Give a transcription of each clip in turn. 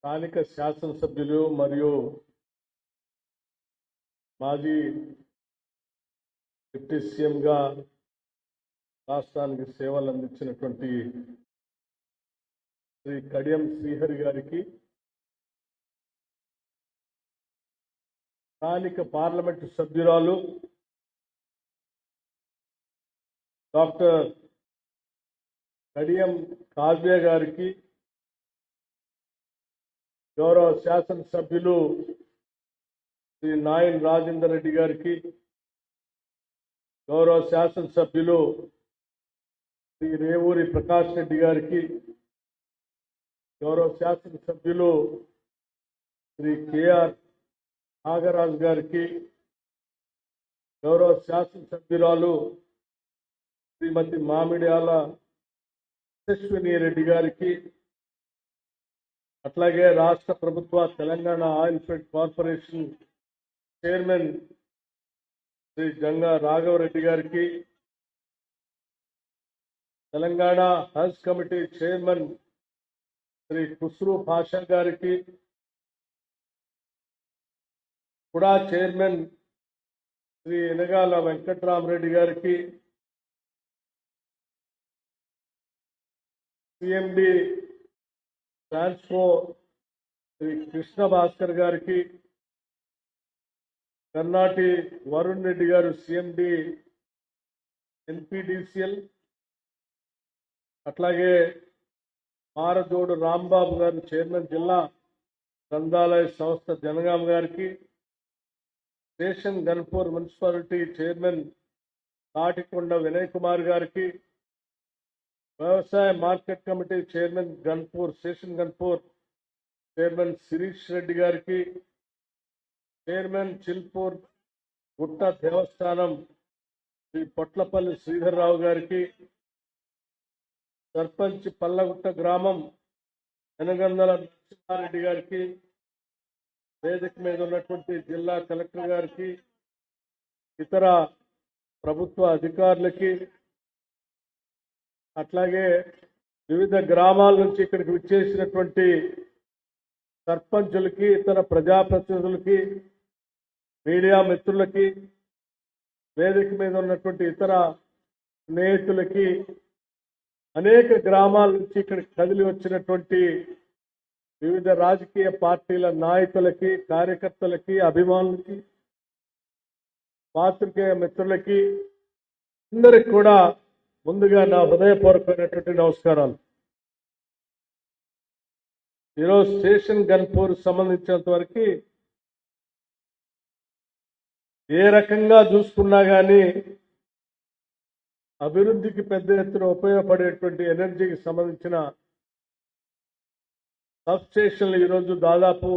స్థానిక శాసనసభ్యులు మరియు మాజీ డిప్యూటీ సీఎంగా రాష్ట్రానికి సేవలు అందించినటువంటి శ్రీ కడియం శ్రీహరి గారికి, స్థానిక పార్లమెంటు సభ్యురాలు డాక్టర్ కడియం కావ్య గారికి, గౌరవ శాసనసభ్యులు శ్రీ నాయన్ రాజేందర్ రెడ్డి గారికి, గౌరవ శాసనసభ్యులు శ్రీ రేవూరి ప్రకాష్ రెడ్డి గారికి, గౌరవ శాసనసభ్యులు శ్రీ కేఆర్ నాగరాజు గారికి, గౌరవ శాసనసభ్యురాలు శ్రీమతి మామిడియాల యశస్విని రెడ్డి గారికి, అట్లాగే రాష్ట్ర ప్రభుత్వ Telangana oil fed corporation chairman Shri Janga Raghava Reddy గారికి, తెలంగాణ హజ్ కమిటీ చైర్మన్ శ్రీ ఖుస్రూ పాషా గారికి, కూడా చైర్మన్ శ్రీ ఎనగాల వెంకట్రామరెడ్డి గారికి, సిఎండి ట్రాన్స్ఫో శ్రీ కృష్ణ భాస్కర్ గారికి, కర్ణాటి వరుణ్ రెడ్డి గారు సిఎండి ఎన్పిడిసిఎల్, అట్లాగే మారజోడు రాంబాబు గారు చైర్మన్ జిల్లా గ్రంథాలయ సంస్థ జనగాం గారికి, station Ghanpur municipality chairman Thatikonda Vinay Kumar గారికి, వ్యవసాయ market committee chairman Ghanpur station Ghanpur chairman Shirish Reddy గారికి, చైర్మన్ చిల్పూర్ గుట్ట దేవస్థానం శ్రీ పొట్లపల్లి శ్రీధర్రావు గారికి, సర్పంచ్ పల్లగుట్ట గ్రామం వెనగందల నరసింహారెడ్డి గారికి, వేదిక మీద ఉన్నటువంటి జిల్లా కలెక్టర్ గారికి, ఇతర ప్రభుత్వ అధికారులకి, అట్లాగే వివిధ గ్రామాల నుంచి ఇక్కడికి విచ్చేసినటువంటి సర్పంచులకి, ఇతర ప్రజాప్రతినిధులకి, మీడియా మిత్రులకి, వేదిక మీద ఉన్నటువంటి ఇతర స్నేహితులకి, అనేక గ్రామాల నుంచి ఇక్కడికి కదిలి వచ్చినటువంటి వివిధ రాజకీయ పార్టీల నాయకులకి, కార్యకర్తలకి, అభిమానులకి, పాత్రికేయ మిత్రులకి అందరికి కూడా ముందుగా నా హృదయపూర్వకమైనటువంటి నమస్కారాలు. ఈరోజు స్టేషన్ గన్పూర్ సంబంధించినంత వరకు ఏ రకంగా చూసుకున్నా కానీ అభివృద్ధికి పెద్ద ఎత్తున ఉపయోగపడేటువంటి ఎనర్జీకి సంబంధించిన సబ్ స్టేషన్లు ఈరోజు దాదాపు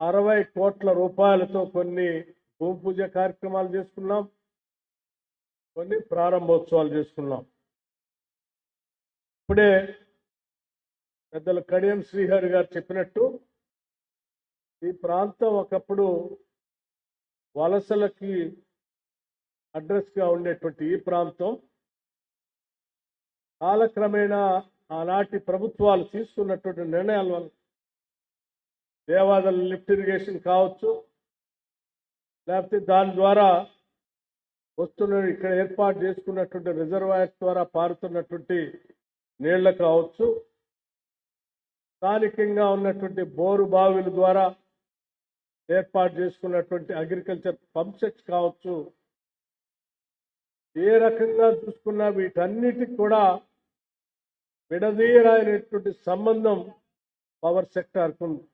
60 కోట్ల రూపాయలతో కొన్ని భూమి పూజ కార్యక్రమాలు చేసుకున్నాం, కొన్ని ప్రారంభోత్సవాలు చేసుకున్నాం. ఇప్పుడే పెద్దలు కడియం శ్రీహరి గారు చెప్పినట్టు ఈ ప్రాంతం ఒకప్పుడు వలసలకి అడ్రస్గా ఉండేటువంటి ఈ ప్రాంతం కాలక్రమేణా ఆనాటి ప్రభుత్వాలు తీసుకున్నటువంటి నిర్ణయాల వల్ల దేవాదాయ లిఫ్ట్ ఇరిగేషన్ కావచ్చు, లేకపోతే దాని ద్వారా వస్తున్న ఇక్కడ ఏర్పాటు చేసుకున్నటువంటి రిజర్వాయర్స్ ద్వారా పారుతున్నటువంటి నీళ్లు కావచ్చు, స్థానికంగా ఉన్నటువంటి బోరు బావిల ద్వారా ఏర్పాటు చేసుకున్నటువంటి అగ్రికల్చర్ పంప్ సెట్స్ కావచ్చు, ఏ రకంగా చూసుకున్నా వీటన్నిటికి కూడా విడదీయరాయినటువంటి సంబంధం పవర్ సెక్టార్కు ఉంది.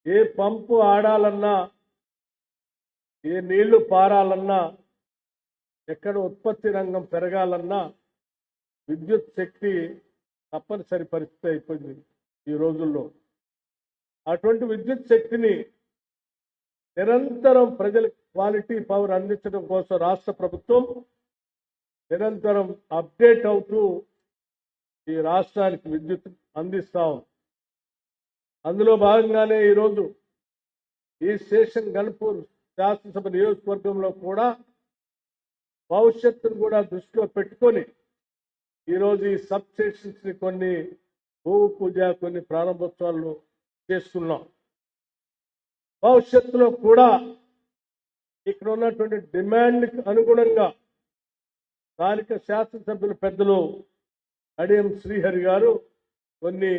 ఏ పంపు ఆడాలన్నా, ఏ నీళ్లు పారాలన్నా, ఎక్కడ ఉత్పత్తి రంగం పెరగాలన్నా విద్యుత్ శక్తి తప్పనిసరి పరిస్థితి అయిపోయింది ఈ రోజుల్లో. అటువంటి విద్యుత్ శక్తిని నిరంతరం ప్రజలకు క్వాలిటీ పవర్ అందించడం కోసం రాష్ట్ర ప్రభుత్వం నిరంతరం అప్డేట్ అవుతూ ఈ రాష్ట్రానికి విద్యుత్ అందిస్తాం. అందులో భాగంగానే ఈరోజు ఈ స్టేషన్ గన్పూర్ శాసనసభ నియోజకవర్గంలో కూడా భవిష్యత్తును కూడా దృష్టిలో పెట్టుకొని ఈరోజు ఈ సబ్ స్టేషన్స్ ని కొన్ని భూమి పూజ కొన్ని ప్రారంభోత్సవాలు చేస్తున్నాం. భవిష్యత్తులో కూడా ఇక్కడ ఉన్నటువంటి డిమాండ్కి అనుగుణంగా స్థానిక శాసనసభ్యులు పెద్దలు అడియం శ్రీహరి గారు కొన్ని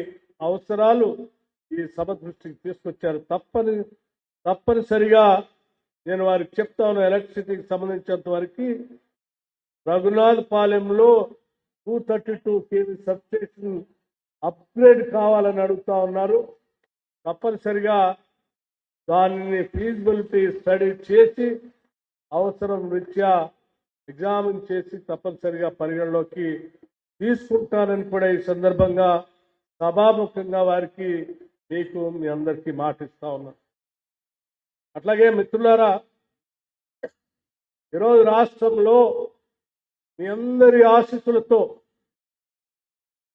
అవసరాలు ఈ సభ దృష్టికి తీసుకొచ్చారు. తప్పనిసరిగా నేను వారికి చెప్తాను. ఎలక్ట్రిసిటీకి సంబంధించినంత వరకు రఘునాథ్ పాలెంలో 232 kV సబ్స్టేషన్ అప్గ్రేడ్ కావాలని అడుగుతా ఉన్నారు. తప్పనిసరిగా దానిని ఫీజిబిలిటీ స్టడీ చేసి అవసరం రీత్యా ఎగ్జామిన్ చేసి తప్పనిసరిగా పరిగణలోకి తీసుకుంటానని కూడా ఈ సందర్భంగా సభాముఖంగా వారికి మీకు మీ అందరికీ మాటిస్తా ఉన్నాను. అట్లాగే మిత్రులారా, ఈరోజు రాష్ట్రంలో మీ అందరి ఆశీస్సులతో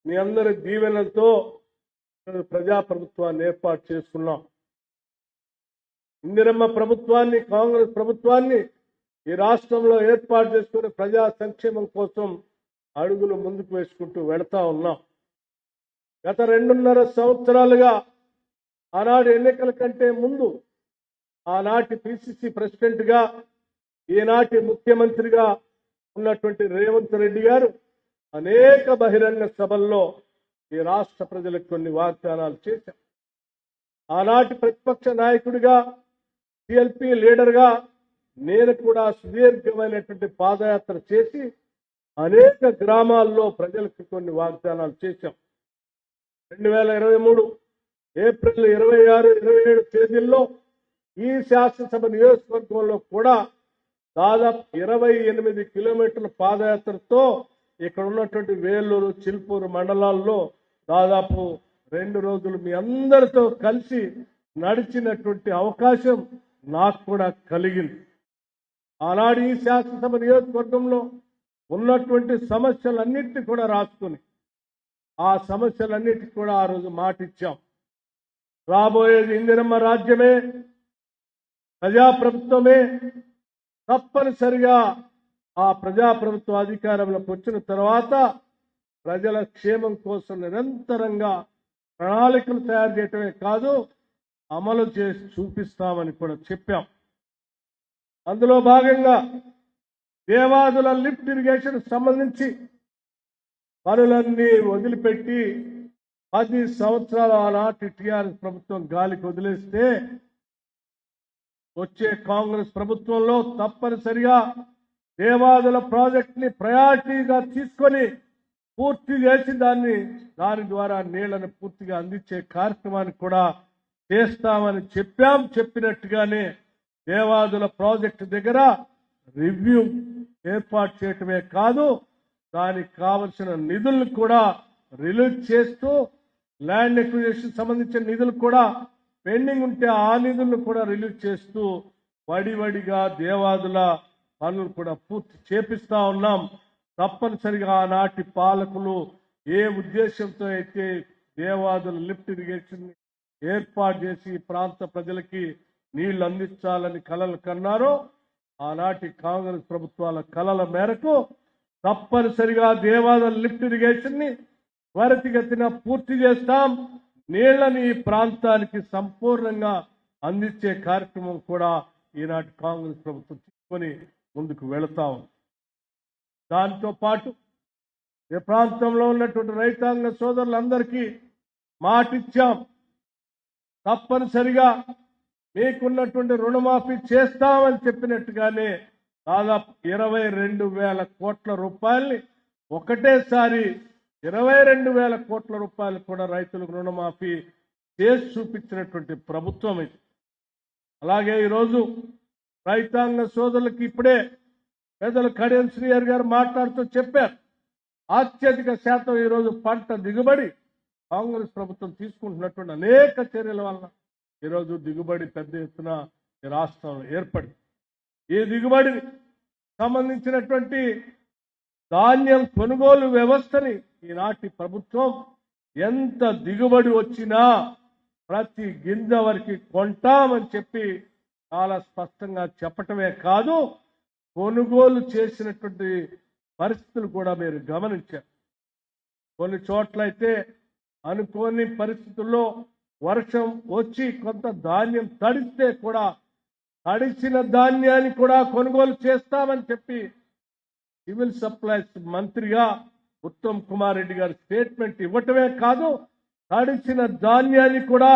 మీ అందరి దీవెనలతో ప్రజాప్రభుత్వాన్ని ఏర్పాటు చేసుకున్నాం. ఇందిరమ్మ ప్రభుత్వాన్ని, కాంగ్రెస్ ప్రభుత్వాన్ని ఈ రాష్ట్రంలో ఏర్పాటు చేసుకుని ప్రజా సంక్షేమం కోసం అడుగులు ముందుకు వేసుకుంటూ వెళతా ఉన్నాం. గత 2.5 సంవత్సరాలుగా ఆనాడు ఎన్నికల కంటే ముందు ఆనాటి పిసిసి ప్రెసిడెంట్గా ఈనాటి ముఖ్యమంత్రిగా ఉన్నటువంటి రేవంత్ రెడ్డి గారు అనేక బహిరంగ సభల్లో ఈ రాష్ట్ర ప్రజలకు కొన్ని వాగ్దానాలు చేశారు. ఆనాటి ప్రతిపక్ష నాయకుడిగా, టిఎల్పి లీడర్గా నేను కూడా సుదీర్ఘమైనటువంటి పాదయాత్ర చేసి అనేక గ్రామాల్లో ప్రజలకు కొన్ని వాగ్దానాలు చేశాం. 2023 ఏప్రిల్ 26, 27 తేదీల్లో ఈ శాసనసభ నియోజకవర్గంలో కూడా దాదాపు 28 కిలోమీటర్ల పాదయాత్రతో ఇక్కడ ఉన్నటువంటి వేలూరు, చిల్పూరు మండలాల్లో దాదాపు 2 రోజులు మీ అందరితో కలిసి నడిచినటువంటి అవకాశం నాకు కూడా కలిగింది. ఆనాడు ఈ శాసనసభ నియోజకవర్గంలో ఉన్నటువంటి సమస్యలన్నింటినీ కూడా రాసుకుని ఆ సమస్యలన్నిటికీ కూడా ఆ రోజు మాటిచ్చాం. రాబోయేది ఇందిరమ్మ రాజ్యమే, ప్రజాప్రభుత్వమే. తప్పనిసరిగా ఆ ప్రజాప్రభుత్వ అధికారంలోకి వచ్చిన తర్వాత ప్రజల క్షేమం కోసం నిరంతరంగా ప్రణాళికలు తయారు చేయటమే కాదు, అమలు చేసి చూపిస్తామని కూడా చెప్పాం. అందులో భాగంగా దేవాదుల లిఫ్ట్ ఇరిగేషన్ సంబంధించి పనులన్నీ వదిలిపెట్టి 10 సంవత్సరాల ఆనాటి టీఆర్ఎస్ ప్రభుత్వం గాలికి వదిలేస్తే వచ్చే కాంగ్రెస్ ప్రభుత్వంలో తప్పనిసరిగా దేవాదుల ప్రాజెక్టుని ప్రయారిటీగా తీసుకొని పూర్తి చేసి దాని ద్వారా నీళ్లను పూర్తిగా అందించే కార్యక్రమాన్ని కూడా చేస్తామని చెప్పినట్టుగానే దేవాదుల ప్రాజెక్టు దగ్గర రివ్యూ ఏర్పాటు చేయటమే కాదు, దానికి కావలసిన నిధులను కూడా రిలీజ్ చేస్తూ, ల్యాండ్ ఎక్విజిషన్ సంబంధించిన నిధులు కూడా పెండింగ్ ఉంటే ఆ నిధులను కూడా రిలీజ్ చేస్తూ వడివడిగా దేవాదుల పనులు కూడా పూర్తి చేపిస్తా ఉన్నాం. తప్పనిసరిగా ఆనాటి పాలకులు ఏ ఉద్దేశంతో అయితే దేవాదుల లిఫ్ట్ ఇరిగేషన్ ఏర్పాటు చేసి ప్రాంత ప్రజలకి నీళ్లు అందించాలని కలలు కన్నారో, ఆనాటి కాంగ్రెస్ ప్రభుత్వాల కలల మేరకు తప్పనిసరిగా దేవాదుల లిఫ్ట్ ఇరిగేషన్ ని త్వరితగతిన పూర్తి చేస్తాం. నీళ్లని ఈ ప్రాంతానికి సంపూర్ణంగా అందించే కార్యక్రమం కూడా ఈనాటి కాంగ్రెస్ ప్రభుత్వం తీసుకొని ముందుకు వెళతాం. దాంతో పాటు ఈ ప్రాంతంలో ఉన్నటువంటి రైతాంగ సోదరులందరికీ మాటిచ్చాం, తప్పనిసరిగా మీకున్నటువంటి రుణమాఫీ చేస్తామని చెప్పినట్టుగానే దాదాపు 22,000 కోట్ల రూపాయల్ని ఒకటేసారి 22,000 కోట్ల రూపాయలు కూడా రైతులకు రుణమాఫీ చేసి చూపించినటువంటి ప్రభుత్వం ఇది. అలాగే ఈరోజు రైతాంగ సోదరులకి ఇప్పుడే పెద్దలు కడియం శ్రీహరి గారు మాట్లాడుతూ చెప్పారు, అత్యధిక శాతం ఈరోజు పంట దిగుబడి కాంగ్రెస్ ప్రభుత్వం తీసుకుంటున్నటువంటి అనేక చర్యల వలన ఈరోజు దిగుబడి పెద్ద ఎత్తున ఈ రాష్ట్రంలో ఏర్పడింది. ఈ దిగుబడిని సంబంధించినటువంటి ధాన్యం కొనుగోలు వ్యవస్థని ఈనాటి ప్రభుత్వం ఎంత దిగుబడి వచ్చినా ప్రతి గింజ వరకు కొంటామని చెప్పి చాలా స్పష్టంగా చెప్పటమే కాదు, కొనుగోలు చేసినటువంటి పరిస్థితులు కూడా మీరు గమనించారు. కొన్ని చోట్ల అయితే అనుకోని పరిస్థితుల్లో వర్షం వచ్చి కొంత ధాన్యం తడిస్తే కూడా తడిసిన ధాన్యాన్ని కూడా కొనుగోలు చేస్తామని చెప్పి సివిల్ సప్లైస్ మంత్రిగా ఉత్తమ్ కుమార్ రెడ్డి గారు స్టేట్మెంట్ ఇవ్వటమే కాదు, తడిసిన ధాన్యాన్ని కూడా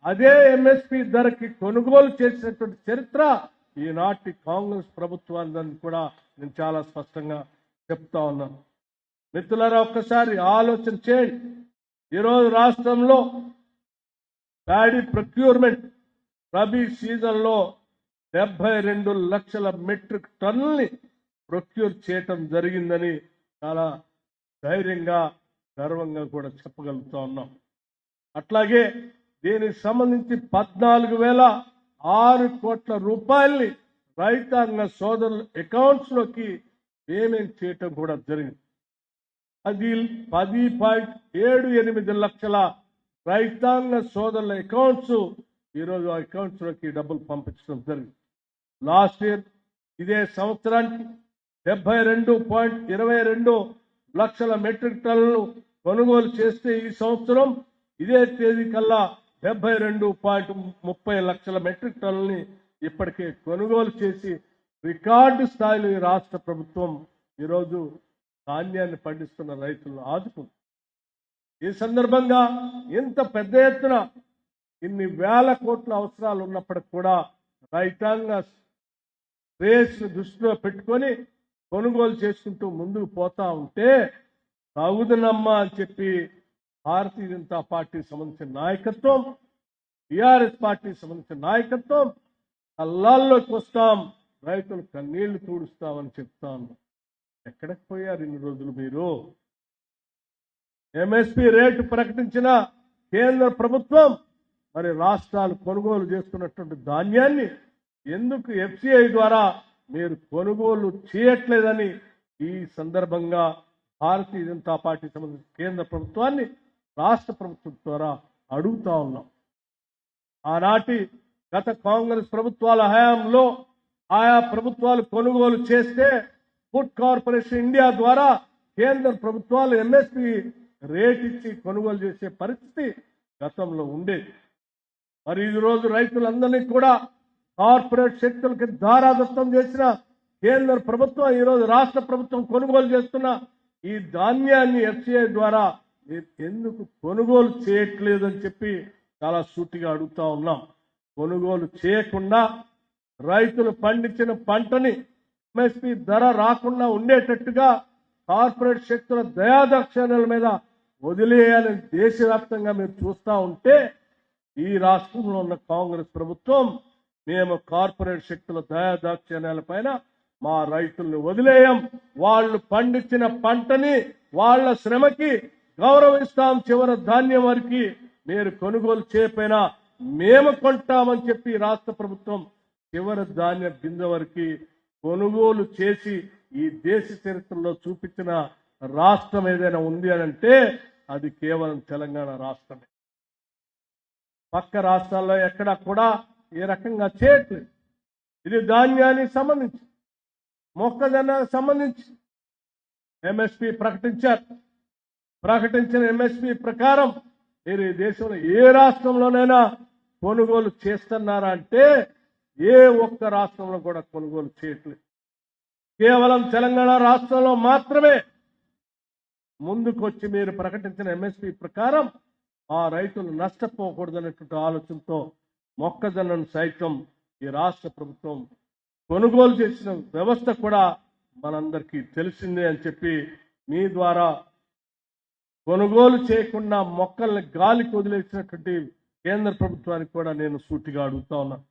అదే ఎంఎస్పి ధరకి కొనుగోలు చేసినటువంటి చరిత్ర ఈనాటి కాంగ్రెస్ ప్రభుత్వాన్ని కూడా నేను చాలా స్పష్టంగా చెప్తా ఉన్నాను. మిత్రులారా, ఒక్కసారి ఆలోచన చేయండి. ఈరోజు రాష్ట్రంలో ప్యాడీ ప్రొక్యూర్మెంట్ రబీ సీజన్లో 72 లక్షల మెట్రిక్ టన్నుల్ని ప్రొక్యూర్ చేయటం జరిగిందని చాలా ధైర్యంగా గర్వంగా కూడా చెప్పగలుగుతా ఉన్నాం. అట్లాగే దీనికి సంబంధించి 14,006 కోట్ల రూపాయల్ని రైతాంగ సోదరుల అకౌంట్స్ లోకి పేమెంట్ చేయటం కూడా జరిగింది. అది 10.78 లక్షల రైతాంగ సోదరుల అకౌంట్స్ ఈరోజు ఆ అకౌంట్స్ లోకి డబ్బులు పంపించడం జరిగింది. లాస్ట్ ఇయర్ ఇదే సంవత్సరానికి 72.22 లక్షల మెట్రిక్ టన్నులు కొనుగోలు చేస్తే ఈ సంవత్సరం ఇదే తేదీ కల్లా 72.30 లక్షల మెట్రిక్ టన్నుల్ని ఇప్పటికే కొనుగోలు చేసి రికార్డు స్థాయిలో ఈ రాష్ట్ర ప్రభుత్వం ఈరోజు ధాన్యాన్ని పండిస్తున్న రైతులను ఆదుకుంది. ఈ సందర్భంగా ఇంత పెద్ద ఎత్తున ఇన్ని వేల కోట్ల అవసరాలు ఉన్నప్పటికి కూడా రైతాంగ శ్రేయస్సును దృష్టిలో పెట్టుకొని కొనుగోలు చేసుకుంటూ ముందుకు పోతా ఉంటే సాగుదనమ్మా అని చెప్పి భారతీయ జనతా పార్టీకి సంబంధించిన నాయకత్వం, టిఆర్ఎస్ పార్టీకి సంబంధించిన నాయకత్వం కళ్ళాల్లోకి వస్తాం, రైతులు కన్నీళ్లు తూడుస్తామని చెప్తాను. ఎక్కడికి పోయారు ఇన్ని రోజులు మీరు? ఎంఎస్పి రేటు ప్రకటించిన కేంద్ర ప్రభుత్వం మరి రాష్ట్రాలు కొనుగోలు చేస్తున్నటువంటి ధాన్యాన్ని ఎందుకు ఎఫ్సిఐ ద్వారా మీరు కొనుగోలు చేయట్లేదని ఈ సందర్భంగా భారతీయ జనతా పార్టీ సంబంధించిన కేంద్ర ప్రభుత్వాన్ని రాష్ట్ర ప్రభుత్వం ద్వారా అడుగుతా ఉన్నాం. ఆనాటి గత కాంగ్రెస్ ప్రభుత్వాల హయాంలో ఆయా ప్రభుత్వాలు కొనుగోలు చేస్తే ఫుడ్ కార్పొరేషన్ ఇండియా ద్వారా కేంద్ర ప్రభుత్వాలు ఎంఎస్పి రేట్ ఇచ్చి కొనుగోలు చేసే పరిస్థితి గతంలో ఉండేది. మరి ఈ రోజు రైతులందరినీ కూడా కార్పొరేట్ శక్తులకి దారాదత్తం చేసిన కేంద్ర ప్రభుత్వం ఈరోజు రాష్ట్ర ప్రభుత్వం కొనుగోలు చేస్తున్న ఈ ధాన్యాన్ని ఎఫ్సిఐ ద్వారా మీరు ఎందుకు కొనుగోలు చేయట్లేదని చెప్పి చాలా సూటిగా అడుగుతా ఉన్నాం. కొనుగోలు చేయకుండా రైతులు పండించిన పంటని ఎంఎస్పి ధర రాకుండా ఉండేటట్టుగా కార్పొరేట్ శక్తుల దయాదాక్షిణ్యాల మీద వదిలేయాలని దేశవ్యాప్తంగా మీరు చూస్తూ ఉంటే ఈ రాష్ట్రంలో ఉన్న కాంగ్రెస్ ప్రభుత్వం మేము కార్పొరేట్ శక్తుల దయాదాక్షిణ్యాల పైన మా రైతుల్ని వదిలేయం, వాళ్ళు పండించిన పంటని వాళ్ళ శ్రమకి గౌరవిస్తాం, చివరి ధాన్యం వరకు మీరు కొనుగోలు చేయకపోయినా మేము కొంటామని చెప్పి రాష్ట్ర ప్రభుత్వం చివరి ధాన్య గింజ వరకు కొనుగోలు చేసి ఈ దేశ చరిత్రలో చూపించిన రాష్ట్రం ఏదైనా ఉంది అని అంటే అది కేవలం తెలంగాణ రాష్ట్రమే. పక్క రాష్ట్రాల్లో ఎక్కడా కూడా ఏ రకంగా చేయట్లేదు. ఇది ధాన్యానికి సంబంధించి, మొక్కజొన్నకు సంబంధించి ఎంఎస్పి ప్రకటించారు. ప్రకటించిన ఎంఎస్పి ప్రకారం మీరు ఈ దేశంలో ఏ రాష్ట్రంలోనైనా కొనుగోలు చేస్తున్నారా అంటే ఏ ఒక్క రాష్ట్రంలో కూడా కొనుగోలు చేయట్లేదు. కేవలం తెలంగాణ రాష్ట్రంలో మాత్రమే ముందుకొచ్చి మీరు ప్రకటించిన ఎంఎస్పి ప్రకారం ఆ రైతులు నష్టపోకూడదనేటువంటి ఆలోచనతో మొక్కజొన్నను సైతం ఈ రాష్ట్ర ప్రభుత్వం కొనుగోలు చేసిన వ్యవస్థ కూడా మనందరికీ తెలిసిందే అని చెప్పి మీ ద్వారా కొనుగోలు చేయకుండా మొక్కల్ని గాలికి వదిలేసినటువంటి కేంద్ర ప్రభుత్వానికి కూడా నేను సూటిగా అడుగుతా ఉన్నాను.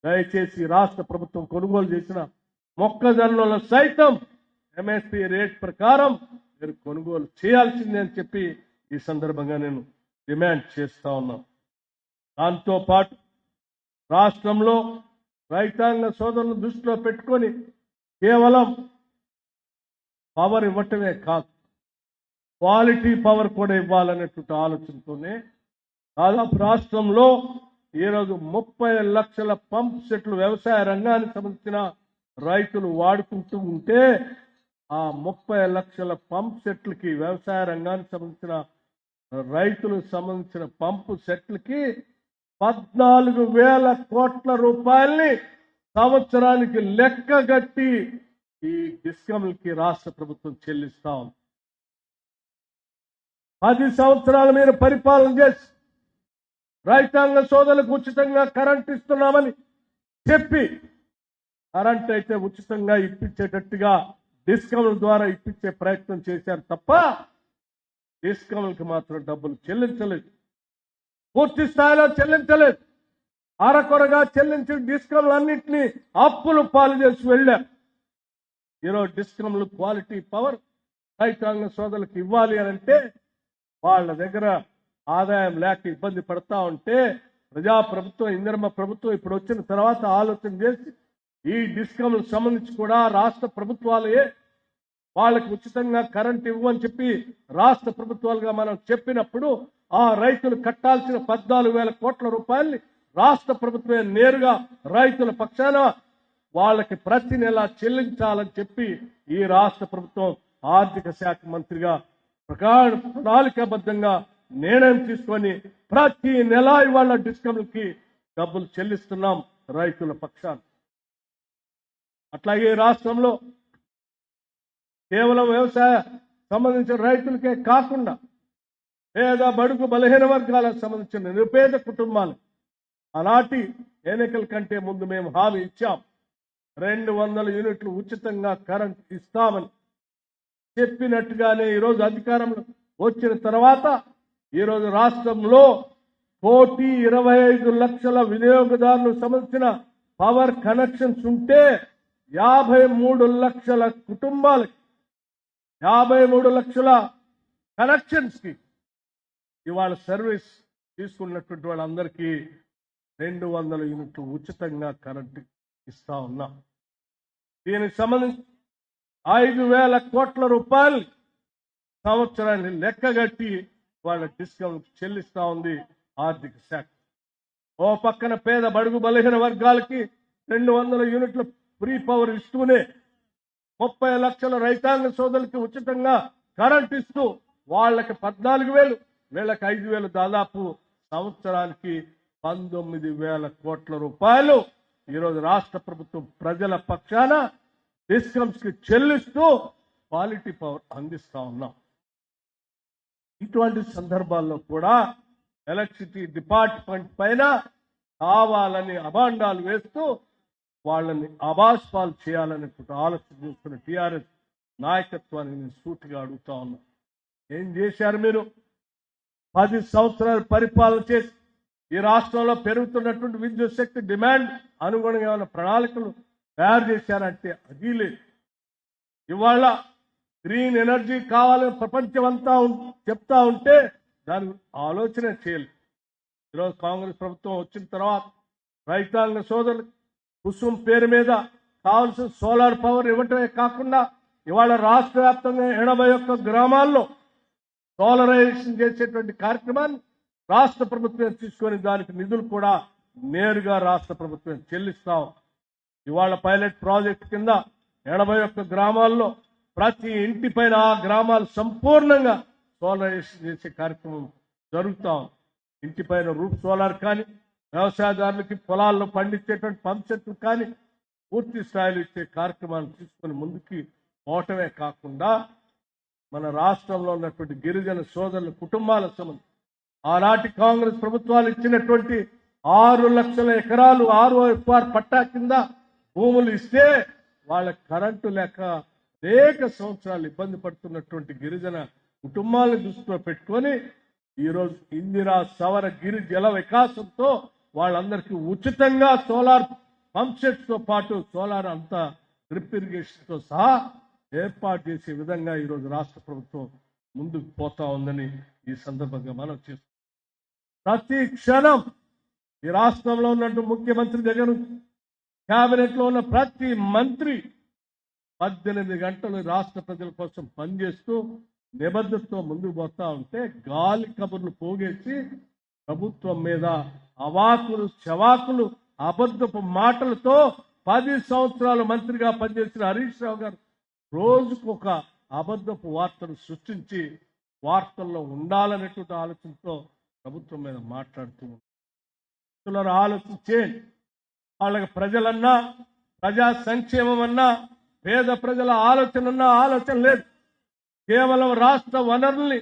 దయచేసి రాష్ట్ర ప్రభుత్వం కొనుగోలు చేసిన మొక్కజొన్నల సైతం ఎంఎస్పి రేట్ ప్రకారం మీరు కొనుగోలు చేయాల్సిందే అని చెప్పి ఈ సందర్భంగా నేను డిమాండ్ చేస్తా ఉన్నాను. దాంతో పాటు రాష్ట్రంలో రైతాంగ సోదరులను దృష్టిలో పెట్టుకొని కేవలం పవర్ ఇవ్వటమే కాదు, క్వాలిటీ పవర్ కూడా ఇవ్వాలనేటువంటి ఆలోచనతోనే దాదాపు రాష్ట్రంలో ఈరోజు 30 లక్షల పంప్ సెట్లు వ్యవసాయ రంగానికి సంబంధించిన రైతులు వాడుకుంటూ ఉంటే ఆ 30 లక్షల పంప్ సెట్లకి వ్యవసాయ రంగానికి సంబంధించిన రైతులకు సంబంధించిన పంపు సెట్లకి 14,000 కోట్ల రూపాయల్ని సంవత్సరానికి లెక్కగట్టి ఈ డిస్కమ్లకి రాష్ట్ర ప్రభుత్వం చెల్లిస్తా ఉంది. 10 సంవత్సరాలు మీరు పరిపాలన చేసి రైతాంగ సోదరులకు ఉచితంగా కరెంట్ ఇస్తున్నామని చెప్పి కరెంట్ అయితే ఉచితంగా ఇప్పించేటట్టుగా డిస్కమ్ల ద్వారా ఇప్పించే ప్రయత్నం చేశారు తప్ప డిస్కమ్లకు మాత్రం డబ్బులు చెల్లించలేదు. పూర్తి స్థాయిలో చెల్లించలేదు. అరకొరగా చెల్లించిన డిస్కమ్లన్నింటినీ అప్పులు పాలు చేసి వెళ్ళారు. ఈరోజు డిస్కమ్లు క్వాలిటీ పవర్ రైతాంగ సోదరులకు ఇవ్వాలి అని అంటే వాళ్ళ దగ్గర ఆదాయం లేక ఇబ్బంది పడతా ఉంటే ప్రజాప్రభుత్వం ఇందిరమ్మ ప్రభుత్వం ఇప్పుడు వచ్చిన తర్వాత ఆలోచన చేసి ఈ డిస్కమ్లకు సంబంధించి కూడా రాష్ట్ర ప్రభుత్వాలే వాళ్ళకి ఉచితంగా కరెంట్ ఇవ్వని చెప్పి రాష్ట్ర ప్రభుత్వాలుగా మనం చెప్పినప్పుడు ఆ రైతులు కట్టాల్సిన 14,000 కోట్ల రూపాయల్ని రాష్ట్ర ప్రభుత్వమే నేరుగా రైతుల పక్షాన వాళ్ళకి ప్రతి నెల చెల్లించాలని చెప్పి ఈ రాష్ట్ర ప్రభుత్వం ఆర్థిక శాఖ మంత్రిగా ప్రణాళికాబద్ధంగా నిర్ణయం తీసుకొని ప్రతి నెల ఇవాళ డిస్కమ్లకి డబ్బులు చెల్లిస్తున్నాం రైతుల పక్షాన. అట్లాగే రాష్ట్రంలో కేవలం వ్యవసాయ సంబంధించిన రైతులకే కాకుండా పేద బడుగు బలహీన వర్గాలకు సంబంధించిన నిరుపేద కుటుంబాలు ఆనాటి ఎన్నికల కంటే ముందు మేము హామీ ఇచ్చాం. 200 యూనిట్లు ఉచితంగా కరెంట్ ఇస్తామని చెప్పినట్టుగానే ఈరోజు అధికారంలో వచ్చిన తర్వాత ఈరోజు రాష్ట్రంలో 1,25,00,000 వినియోగదారులకు సంబంధించిన పవర్ కనెక్షన్స్ ఉంటే 53 లక్షల కుటుంబాలకి 53 లక్షల కనెక్షన్స్ కి ఇవాళ సర్వీస్ తీసుకున్నటువంటి వాళ్ళందరికీ 200 యూనిట్లు ఉచితంగా కరెంట్ ఇస్తా ఉన్నాం. దీనికి సంబంధించి 5,000 కోట్ల రూపాయలు సంవత్సరాన్ని లెక్కగట్టి వాళ్ళ డిస్కౌంట్ చెల్లిస్తా ఉంది ఆర్థిక శాఖ. ఓ పక్కన పేద బడుగు బలహీన వర్గాలకి 200 యూనిట్ల ఫ్రీ పవర్ ఇస్తూనే 30 లక్షల రైతాంగ సోదరులకి ఉచితంగా కరెంట్ ఇస్తూ వాళ్ళకి 14,000 వీళ్ళకి 5,000 దాదాపు సంవత్సరానికి 19,000 కోట్ల రూపాయలు ఈరోజు రాష్ట్ర ప్రభుత్వం ప్రజల పక్షాన డిస్కమ్స్ కి చెల్లిస్తూ క్వాలిటీ పవర్ అందిస్తా ఉన్నాం. ఇటువంటి సందర్భాల్లో కూడా ఎలక్ట్రిసిటీ డిపార్ట్మెంట్ పైన కావాలని అభాండాలు వేస్తూ వాళ్ళని అబాస్పాలు చేయాలని ఆలోచన చేస్తున్న టీఆర్ఎస్ నాయకత్వాన్ని నేను సూటిగా అడుగుతా ఉన్నా. ఏం చేశారు మీరు? 10 సంవత్సరాలు పరిపాలన చేసి ఈ రాష్ట్రంలో పెరుగుతున్నటువంటి విద్యుత్ శక్తి డిమాండ్ అనుగుణంగా ఉన్న ప్రణాళికలు తయారు చేశారంటే అది లేదు. ఇవాళ గ్రీన్ ఎనర్జీ కావాలని ప్రపంచం అంతా చెప్తా ఉంటే దాని ఆలోచన చేయలేదు. ఈరోజు కాంగ్రెస్ ప్రభుత్వం వచ్చిన తర్వాత రైతాంగ సోదరులు కుసుమ్ పేరు మీద కావాల్సిన సోలార్ పవర్ ఇవ్వటమే కాకుండా ఇవాళ రాష్ట్ర వ్యాప్తంగా 81 గ్రామాల్లో సోలరైజేషన్ చేసేటువంటి కార్యక్రమాన్ని రాష్ట్ర ప్రభుత్వం తీసుకొని దానికి నిధులు కూడా నేరుగా రాష్ట్ర ప్రభుత్వం చెల్లిస్తాం. ఇవాళ పైలట్ ప్రాజెక్ట్ కింద 81 గ్రామాల్లో ప్రతి ఇంటి పైన ఆ గ్రామాలు సంపూర్ణంగా సోలరైజేషన్ చేసే కార్యక్రమం జరుగుతాం. ఇంటి పైన రూఫ్ సోలార్ కానీ వ్యవసాయదారులకి పొలాల్లో పండించేటువంటి పంప్ సెట్లు కానీ పూర్తి స్థాయిలో ఇచ్చే కార్యక్రమాలు తీసుకొని ముందుకి పోవటమే కాకుండా మన రాష్ట్రంలో ఉన్నటువంటి గిరిజన సోదరుల కుటుంబాల సంబంధించి ఆనాటి కాంగ్రెస్ ప్రభుత్వాలు ఇచ్చినటువంటి 6 లక్షల ఎకరాలు ROFR పట్టా కింద భూములు ఇస్తే వాళ్ళ కరెంటు లేక అనేక సంవత్సరాలు ఇబ్బంది పడుతున్నటువంటి గిరిజన కుటుంబాలను దృష్టిలో పెట్టుకొని ఈరోజు ఇందిరా సవర గిరి జల వికాసంతో వాళ్ళందరికీ ఉచితంగా సోలార్ పంప్ సెట్స్ తో పాటు సోలార్ అంతా డ్రిప్ ఇరిగేషన్ తో సహా ఏర్పాటు చేసే విధంగా ఈరోజు రాష్ట్ర ప్రభుత్వం ముందుకు పోతా ఉందని ఈ సందర్భంగా మనం చేస్తాం. ప్రతి క్షణం ఈ రాష్ట్రంలో ఉన్నట్టు ముఖ్యమంత్రి దగ్గర కేబినెట్ లో ఉన్న ప్రతి మంత్రి 18 గంటలు రాష్ట్ర ప్రజల కోసం పనిచేస్తూ నిబద్ధతతో ముందుకు పోతా ఉంటే గాలి కబుర్లు పోగేసి ప్రభుత్వం మీద అవాకులు చవాకులు అబద్ధపు మాటలతో 10 సంవత్సరాలు మంత్రిగా పనిచేసిన హరీష్ రావు గారు రోజుకొక అబద్ధపు వార్తను సృష్టించి వార్తల్లో ఉండాలనేటువంటి ఆలోచనతో ప్రభుత్వం మీద మాట్లాడుతూ ఆలోచన చేయండి. వాళ్ళకి ప్రజలన్నా, ప్రజా సంక్షేమం అన్నా, పేద ప్రజల ఆలోచన లేదు. కేవలం రాష్ట్ర వనరుల్ని,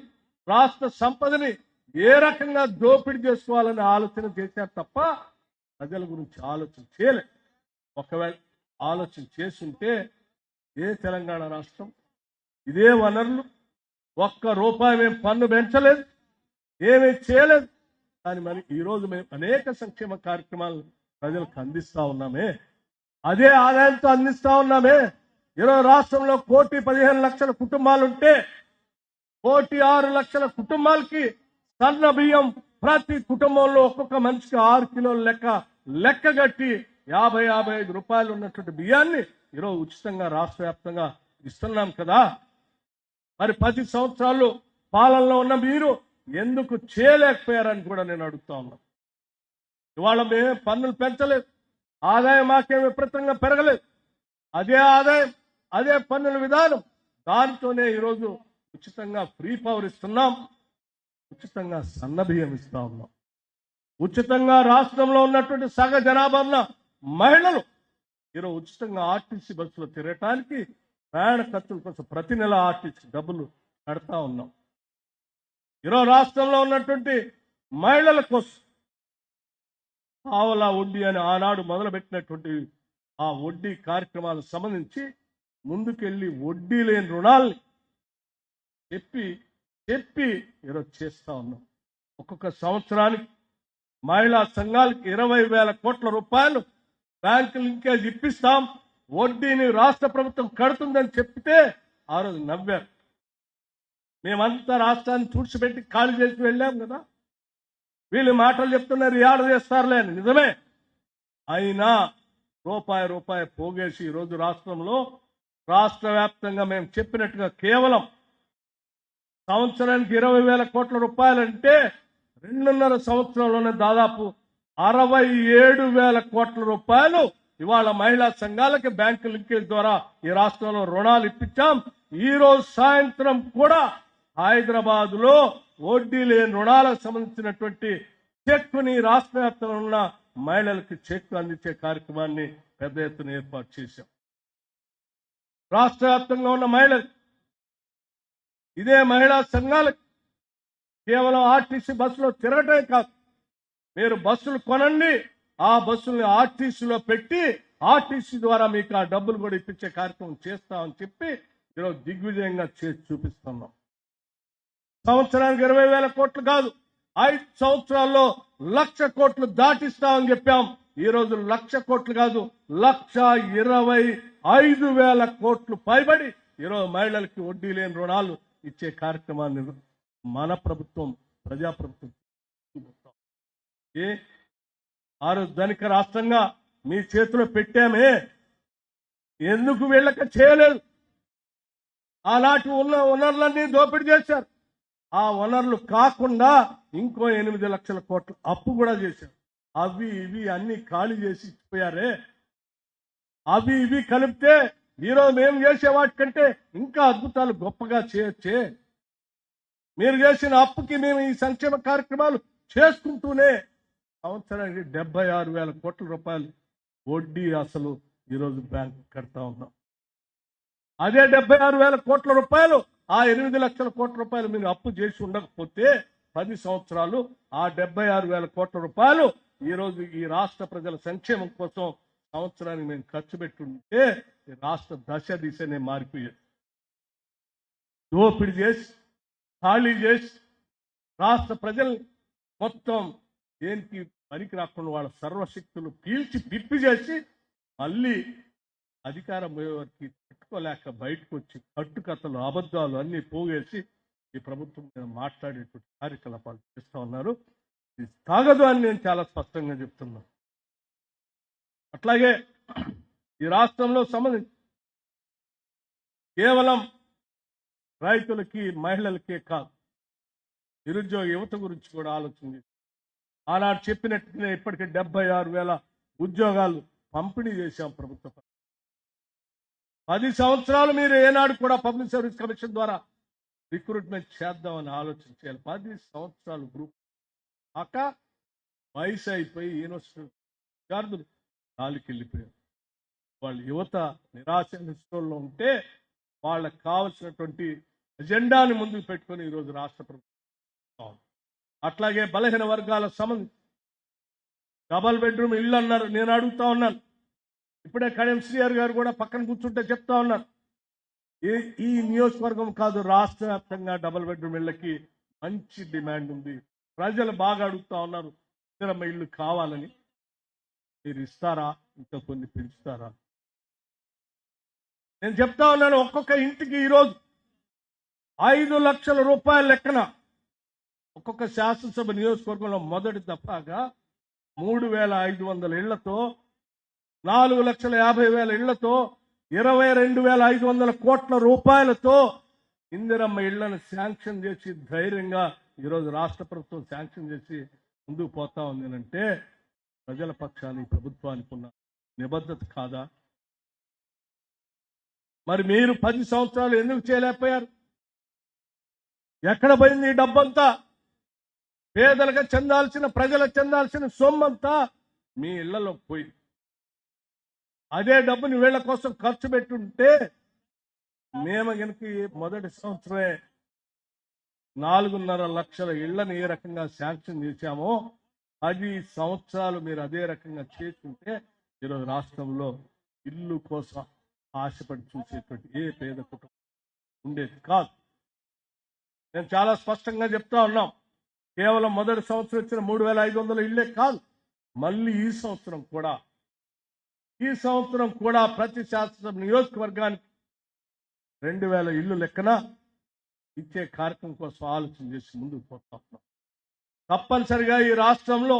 రాష్ట్ర సంపదని ఏ రకంగా దోపిడీ చేసుకోవాలని ఆలోచన చేశారు తప్ప ప్రజల గురించి ఆలోచన చేయలేదు. ఒకవేళ ఆలోచన చేస్తుంటే ఏ తెలంగాణ రాష్ట్రం ఇదే వనరులు ఒక్క రూపాయి మేము పన్ను పెంచలేదు, ఏమీ చేయలేదు. కానీ మరి ఈరోజు మేము అనేక సంక్షేమ కార్యక్రమాలు ప్రజలకు అందిస్తా ఉన్నామే, అదే ఆదాయంతో అందిస్తా ఉన్నామే. ఈరోజు రాష్ట్రంలో 1,15,00,000 కుటుంబాలుంటే 1,06,00,000 కుటుంబాలకి సన్న బియ్యం ప్రతి కుటుంబంలో ఒక్కొక్క మనిషికి 6 కిలోల లెక్క కట్టి 50-55 రూపాయలు ఉన్నటువంటి బియ్యాన్ని ఈరోజు ఉచితంగా రాష్ట్ర వ్యాప్తంగా ఇస్తున్నాం కదా. మరి 10 సంవత్సరాలు పాలనలో ఉన్న మీరు ఎందుకు చేయలేకపోయారని కూడా నేను అడుగుతా ఉన్నాను. ఇవాళ మేము పన్నులు పెంచలేదు, ఆదాయం మాకేం విపరీతంగా పెరగలేదు. అదే ఆదాయం, అదే పన్నుల విధానం, దానితోనే ఈరోజు ఉచితంగా ఫ్రీ పవర్ ఇస్తున్నాం, ఉచితంగా సన్న బియ్యం ఇస్తా ఉన్నాం, ఉచితంగా రాష్ట్రంలో ఉన్నటువంటి సగ జనాభా ఉన్న మహిళలు ఈరోజు ఉచితంగా ఆర్టీసీ బస్సులో తిరగటానికి ప్రయాణ ఖర్చుల కోసం ప్రతి నెల ఆర్టీసీ డబ్బులు కడతా ఉన్నాం. ఈరోజు రాష్ట్రంలో ఉన్నటువంటి మహిళల కోసం పావలా వడ్డీ అని ఆనాడు మొదలుపెట్టినటువంటి ఆ వడ్డీ కార్యక్రమాలకు సంబంధించి ముందుకెళ్ళి వడ్డీ లేని రుణాల్ని చెప్పి ఈరోజు చేస్తా ఉన్నాం. ఒక్కొక్క సంవత్సరానికి మహిళా సంఘాలకు 20,000 కోట్ల రూపాయలు బ్యాంకు లింకేజ్ ఇప్పిస్తాం, వడ్డీని రాష్ట్ర ప్రభుత్వం కడుతుందని చెప్తే ఆ రోజు నవ్వారు. మేమంతా రాష్ట్రాన్ని తుడిచిపెట్టి ఖాళీ చేసి వెళ్ళాం కదా, వీళ్ళు మాటలు చెప్తున్నారు ఏడ చేస్తారులే అని. నిజమే, అయినా రూపాయి పోగేసి ఈరోజు రాష్ట్రంలో రాష్ట్ర వ్యాప్తంగా మేము చెప్పినట్టుగా కేవలం సంవత్సరానికి 20,000 కోట్ల రూపాయలంటే 2.5 సంవత్సరంలోనే దాదాపు 67,000 కోట్ల రూపాయలు ఇవాళ మహిళా సంఘాలకి బ్యాంకు లింకేజ్ ద్వారా ఈ రాష్ట్రంలో రుణాలు ఇప్పించాం. ఈ రోజు సాయంత్రం కూడా హైదరాబాద్ లో వడ్డీ లేని రుణాలకు సంబంధించినటువంటి చెక్కుని రాష్ట్ర వ్యాప్తంగా ఉన్న మహిళలకు చెక్కు అందించే కార్యక్రమాన్ని పెద్ద ఎత్తున ఏర్పాటు చేశాం. రాష్ట్ర వ్యాప్తంగా ఉన్న మహిళలు, ఇదే మహిళా సంఘాలకు కేవలం ఆర్టీసీ బస్సులో తిరగటమే కాదు, మీరు బస్సులు కొనండి, ఆ బస్సుల్ని ఆర్టీసీలో పెట్టి ఆర్టీసీ ద్వారా మీకు ఆ డబ్బులు కూడా ఇప్పించే కార్యక్రమం చేస్తామని చెప్పి ఈరోజు దిగ్విజయంగా చేసి చూపిస్తున్నాం. సంవత్సరానికి 20,000 కోట్లు కాదు, 5 సంవత్సరాల్లో 1,00,000 కోట్లు దాటిస్తామని చెప్పాం. ఈ రోజు 1,00,000 కోట్లు కాదు, 1,25,000 కోట్లు పైబడి ఈరోజు మహిళలకి వడ్డీ లేని రుణాలు ఇచ్చే కార్యక్రమాన్ని మన ప్రభుత్వం, ప్రజాప్రభుత్వం ఆ రోజు ధనిక రాష్ట్రంగా మీ చేతిలో పెట్టామే, ఎందుకు వీళ్ళక చేయలేదు? ఆనాటి ఉన్న వనరులన్నీ దోపిడీ చేశారు. ఆ వనరులు కాకుండా ఇంకో 8 లక్షల కోట్ల అప్పు కూడా చేశారు. అవి ఇవి అన్ని ఖాళీ చేసి ఇచ్చిపోయారే. అవి ఇవి కలిపితే ఈరోజు మేము చేసే వాటికంటే ఇంకా అద్భుతాలు గొప్పగా చేయొచ్చే. మీరు చేసిన అప్పుకి మేము ఈ సంక్షేమ కార్యక్రమాలు చేసుకుంటూనే సంవత్సరానికి 76,000 కోట్ల రూపాయలు వడ్డీ అసలు ఈరోజు బ్యాంకు కడతా ఉన్నాం. అదే 76,000 కోట్ల రూపాయలు, ఆ 8 లక్షల కోట్ల రూపాయలు మీరు అప్పు చేసి ఉండకపోతే 10 సంవత్సరాలు ఆ 76,000 కోట్ల రూపాయలు ఈరోజు ఈ రాష్ట్ర ప్రజల సంక్షేమం కోసం సంవత్సరానికి మేము ఖర్చు పెట్టుంటే రాష్ట్ర దిశనే మారిపోయేది. దోపిడీ చేసి, ఖాళీ చేసి రాష్ట్ర ప్రజల్ని మొత్తం దేనికి పనికి రాకుండా వాళ్ళ సర్వశక్తులు పీల్చి పిప్పి చేసి మళ్ళీ అధికారం పోయేవారికి పెట్టుకోలేక బయటకు వచ్చి కట్టుకథలు, అబద్ధాలు అన్ని పోగేసి ఈ ప్రభుత్వం మీద మాట్లాడేటువంటి కార్యకలాపాలు చేస్తూ ఉన్నారు. ఇది తాగదు అని నేను చాలా స్పష్టంగా చెప్తున్నాను. అట్లాగే ఈ రాష్ట్రంలో సంబంధించి కేవలం రైతులకి, మహిళలకే కాదు, నిరుద్యోగ యువత గురించి కూడా ఆలోచన చేసి ఆనాడు చెప్పినట్టుగా ఇప్పటికే 76,000 ఉద్యోగాలు పంపిణీ చేశాం ప్రభుత్వం. 10 సంవత్సరాలు మీరు ఏనాడు కూడా పబ్లిక్ సర్వీస్ కమిషన్ ద్వారా రిక్రూట్మెంట్ చేద్దామని ఆలోచన చేయాలి. 10 సంవత్సరాలు గ్రూప్ కాక వయసు అయిపోయి యూనివర్సిటీ విద్యార్థులు గాలికి వెళ్ళిపోయారు. వాళ్ళ యువత నిరాశ నిస్పృహల్లో ఉంటే వాళ్ళకి కావలసినటువంటి ఎజెండాని ముందుకు పెట్టుకొని ఈరోజు రాష్ట్ర ప్రభుత్వం, అట్లాగే బలహీన వర్గాల సంబంధించి డబల్ బెడ్రూమ్ ఇల్లు అన్నారు. నేను అడుగుతా ఉన్నాను, ఇప్పుడే కడియం శ్రీఆర్ గారు కూడా పక్కన కూర్చుంటే చెప్తా ఉన్నారు, ఈ నియోజకవర్గం కాదు రాష్ట్ర వ్యాప్తంగా డబల్ బెడ్రూమ్ ఇళ్ళకి మంచి డిమాండ్ ఉంది. ప్రజలు బాగా అడుగుతా ఉన్నారు ఇందిరమ్మ ఇల్లు కావాలని. మీరు ఇస్తారా? ఇంకా కొన్ని పెంచుతారా? నేను చెప్తా ఉన్నాను, ఒక్కొక్క ఇంటికి ఈరోజు 5 లక్షల రూపాయల లెక్కన ఒక్కొక్క శాసనసభ నియోజకవర్గంలో మొదటి దఫాగా 3,500 ఇళ్లతో 4,50,000 ఇళ్లతో 22,500 కోట్ల రూపాయలతో ఇందిరమ్మ ఇళ్లను శాంక్షన్ చేసి ధైర్యంగా ఈరోజు రాష్ట్ర ప్రభుత్వం శాంక్షన్ చేసి ముందుకు పోతా ఉంది అంటే ప్రజల పక్షాన్ని ప్రభుత్వానికి ఉన్న నిబద్ధత కాదా? మరి మీరు 10 సంవత్సరాలు ఎందుకు చేయలేకపోయారు? ఎక్కడ పోయింది ఈ డబ్బంతా? పేదలకు చెందాల్సిన, ప్రజలకు చెందాల్సిన సొమ్మంతా మీ ఇళ్లలో పోయింది. అదే డబ్బుని వీళ్ల కోసం ఖర్చు పెట్టుంటే మేము కనుక మొదటి సంవత్సరమే 4.5 లక్షల ఇళ్లను ఏ రకంగా శాంక్షన్ చేశామో 10 సంవత్సరాలు మీరు అదే రకంగా చేస్తుంటే ఈరోజు రాష్ట్రంలో ఇల్లు కోసం ఆశపడి చూసేటువంటి ఏ పేద కుటుంబం ఉండేది కాదు. నేను చాలా స్పష్టంగా చెప్తా ఉన్నాం, కేవలం మొదటి సంవత్సరం ఇచ్చిన 3,500 ఇళ్లే కాదు, మళ్ళీ ఈ సంవత్సరం కూడా ప్రతి శాసనసభ నియోజకవర్గానికి 2,000 ఇళ్లు లెక్కన ఇచ్చే కార్యక్రమం కోసం ఆలోచన చేసి ముందుకు పోతా ఉన్నాం. తప్పనిసరిగా ఈ రాష్ట్రంలో